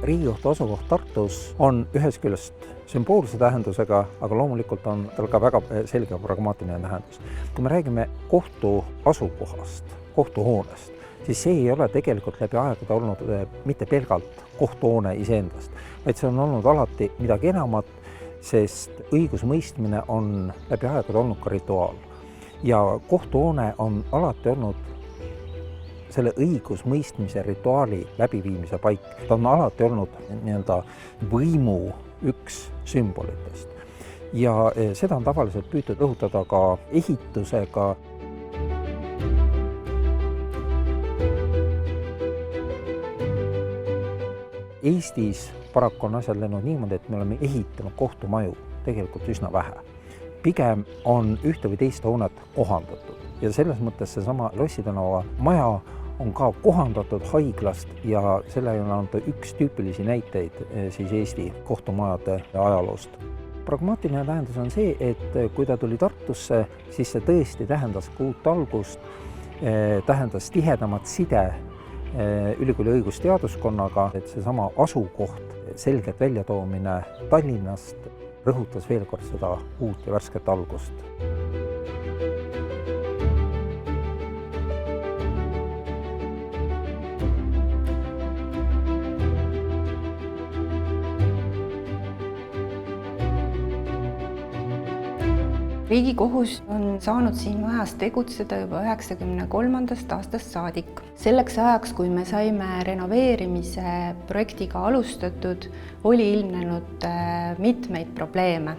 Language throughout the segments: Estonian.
Riigikohtu asukoht Tartus on ühest küljest sümboolse tähendusega, aga loomulikult on tal ka väga selge pragmaatiline tähendus. Kui me räägime kohtu asukohast, kohtuhoonest, siis see ei ole tegelikult läbi aegade olnud mitte pelgalt kohtuhoone iseendast, vaid see on olnud alati midagi enamat, sest õigusmõistmine on läbi aegade olnud ka rituaal. Ja kohtuhoone on alati olnud selle õigusmõistmise rituaali läbiviimise paik. Ta on alati olnud võimu üks sümbolitest. Ja seda on tavaliselt püütud rõhutada ka ehitusega. Eestis paraku on asjad läinud niimoodi, et me oleme ehitanud kohtumaju tegelikult üsna vähe. Pigem on ühte või teist hoonet kohandatud ja selles mõttes seesama Lossi tänava maja on ka kohandatud haiglast ja selle on üks tüüpilisi näiteid siis Eesti kohtumajade ajaloost. Pragmaatiline tähendus on see, et kui ta tuli Tartusse, siis see tõesti tähendas uut algust, tähendas tihedamat side ülikooli õigusteaduskonnaga, et seesama asukoht, selgelt väljatoomine Tallinnast rõhutas veel kord seda uut ja värsket algust. Riigikohus on saanud siin majas tegutseda juba 1993. aastast saadik. Selleks ajaks, kui me saime renoveerimise projektiga alustatud, oli ilmnenud mitmeid probleeme.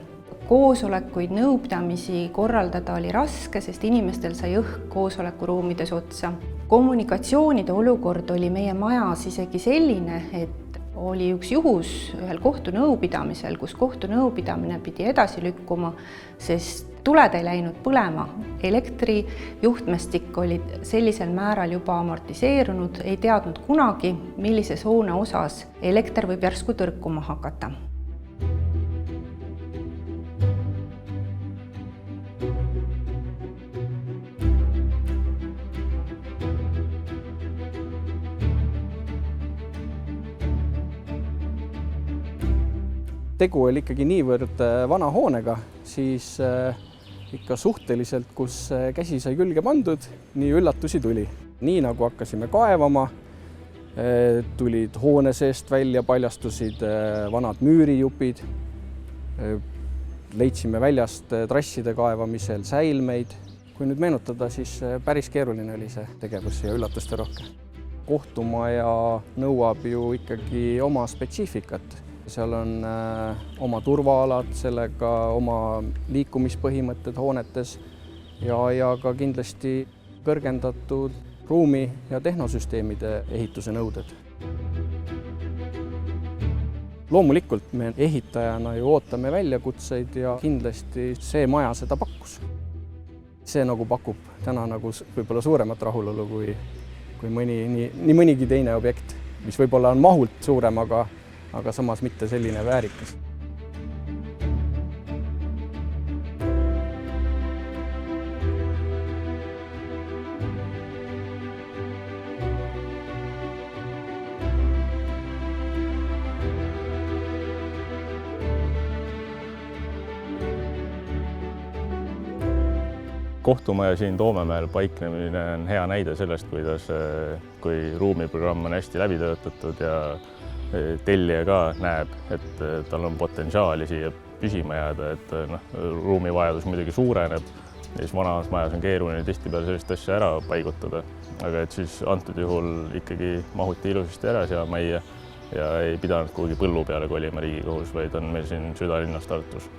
Koosolekuid, nõupidamisi korraldada oli raske, sest inimestel sai õhk koosolekuruumides otsa. Kommunikatsioonide olukord oli meie majas isegi selline, et oli üks juhus ühel kohtunõupidamisel, kus kohtunõupidamine pidi edasi lükkuma, sest tuled ei läinud põlema. Elektrijuhtmestik oli sellisel määral juba amortiseerunud, ei teadnud kunagi, millises hoone osas elekter võib järsku tõrkuma hakata. Tegu oli ikkagi niivõrd vana hoonega, siis ikka suhteliselt, kus käsi sai külge pandud, nii üllatusi tuli. Nii nagu hakkasime kaevama, tulid hoone seest välja, paljastusid vanad müürijupid, leidsime väljast trasside kaevamisel säilmeid. Kui nüüd meenutada, siis päris keeruline oli see tegevus ja üllatuste rohke. Kohtumaja nõuab ju ikkagi oma spetsiifikat. Seal on oma turvaalad, sellega oma liikumispõhimõtted hoonetes ja ka kindlasti kõrgendatud ruumi- ja tehnosüsteemide ehituse nõuded. Loomulikult me ehitajana ju ootame väljakutseid ja kindlasti see maja seda pakkus. See nagu pakub täna nagu võib-olla suuremat rahulolu kui nii mõnigi teine objekt, mis võib-olla on mahult suurem, aga samas mitte selline väärikas. Kohtumaja siin Toomemäel paiknemine on hea näide sellest, kui ruumiprogramm on hästi läbi töötatud ja tellija ka näeb, et tal on potentsiaali siia püsima jääda, et ruumivajadus muidugi suureneb ja siis vanas majas on keeruline tihtipeale sellist asja ära paigutada. Aga et siis antud juhul ikkagi mahuti ilusasti ära siia majja ja ei pidanud kuhugi põllu peale kolima Riigikohus, vaid on meil siin südalinnas Tartus.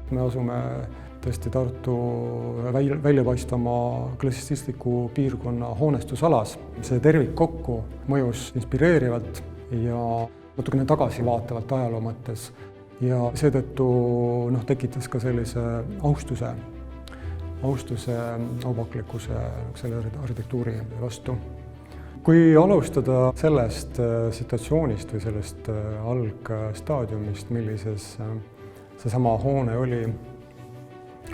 Me asume tõesti Tartu väljapaistvama klassistliku piirkonna hoonestusalas. See tervik kokku mõjus inspireerivalt ja natukene tagasivaatavalt ajaloo mõttes. Ja seetõttu tekitas ka sellise austuse aubaklikkuse selle arhitektuuri vastu. kui alustada sellest situatsioonist või sellest algstaadiumist, millises seesama hoone oli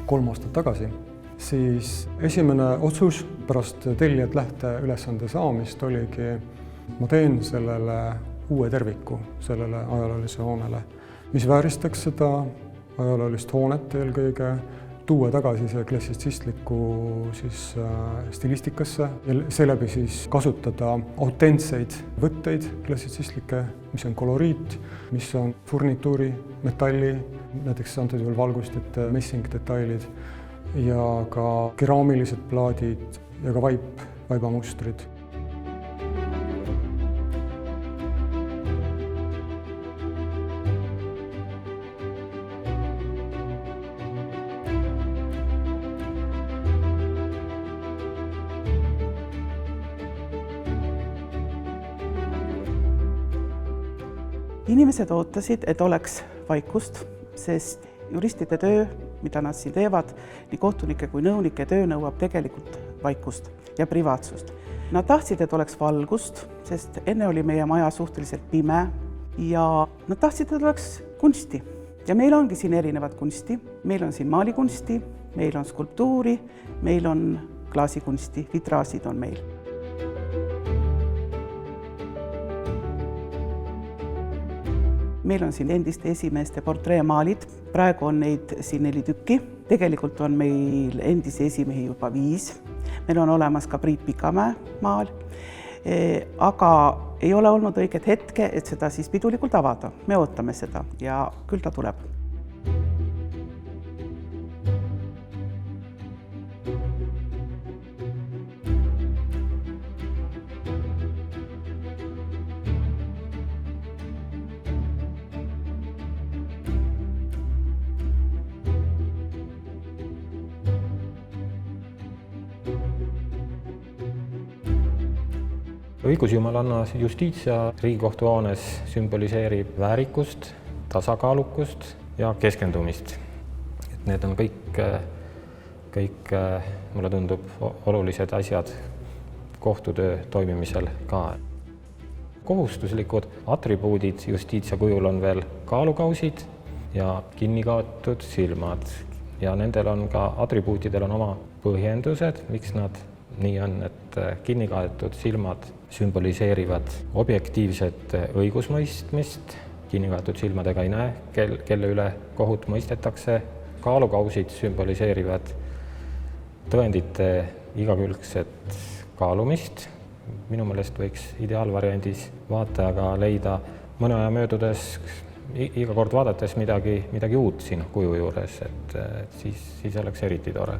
3 aastat tagasi, siis esimene otsus pärast tellijalt lähteülesande saamist oligi, ma teen sellele uue terviku, sellele ajaloolise hoonele, mis vääristaks seda ajaloolist hoonet eelkõige, tuua tagasi see klassitsistliku stilistikasse ja seeläbi siis kasutada autentseid võtteid klassitsistlikke, mis on koloriit, mis on furnituuri, metalli, näiteks antud juhul valgustite messingdetailid ja ka keraamilised plaadid ja ka vaibamustrid. Inimesed ootasid, et oleks vaikust, sest juristide töö, mida nad siin teevad, nii kohtunike kui nõunike töö nõuab tegelikult vaikust ja privaatsust. Nad tahtsid, et oleks valgust, sest enne oli meie maja suhteliselt pime ja nad tahtsid, et oleks kunsti. Ja meil ongi siin erinevat kunsti. Meil on siin maalikunsti, meil on skulptuuri, meil on klaasikunsti, vitraasid on meil. Meil on siin endiste esimeeste portreemaalid, praegu on neid siin 4 tükki, tegelikult on meil endisi esimehi juba 5, meil on olemas ka Priit Pikamäe maal, aga ei ole olnud õiget hetke, et seda siis pidulikult avada, me ootame seda ja küll ta tuleb. Õigusjumalanna Justitia Riigikohtu hoones sümboliseerib väärikust, tasakaalukust ja keskendumist. Need on kõik mulle tundub olulised asjad kohtutöö toimimisel ka. Kohustuslikud atribuudid Justitia kujul on veel kaalukausid ja kinnikaotud silmad. Ja nendel on ka atribuutidel on oma põhjendused, miks nad nii on, et kinnikaetud silmad sümboliseerivad objektiivset õigusmõistmist, kinnikaetud silmadega ei näe, kelle üle kohut mõistetakse. Kaalukausid sümboliseerivad tõendite igakülgset kaalumist. Minu meelest võiks ideaalvariandis vaatajaga leida mõne aja möödudes iga kord vaadates midagi uut siin kuju juures, et siis oleks eriti tore.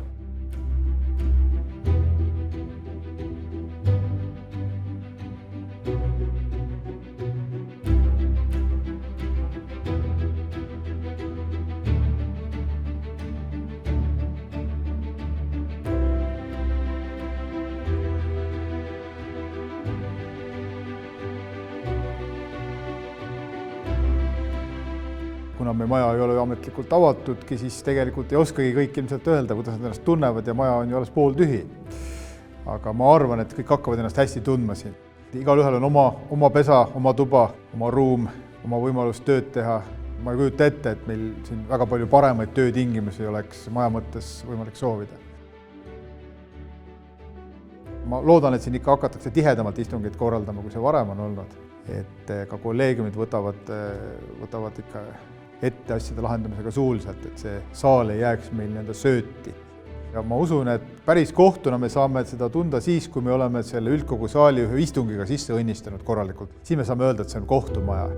Kuna me maja ei ole ametlikult avatudki, siis tegelikult ei oskagi kõik ilmselt öelda, kuidas nad ennast tunnevad ja maja on ju alles pooltühi. Aga ma arvan, et kõik hakkavad ennast hästi tundma siin. Igalühel on oma pesa, oma tuba, oma ruum, oma võimalus tööd teha. Ma ei kujuta ette, et meil siin väga palju paremaid töötingimusi oleks maja mõttes võimalik soovida. Ma loodan, et siin ikka hakatakse tihedamalt istungeid korraldama, kui see varem on olnud. Et ka kolleegiumid võtavad ikka ette asjade lahendamisega suulselt, et see saal ei jääks meil nende sööti. Ja ma usun, et päris kohtuna me saame seda tunda siis, kui me oleme selle üldkogu saali ühe istungiga sisse õnnistanud korralikult. Siis me saame öelda, et see on kohtumaja.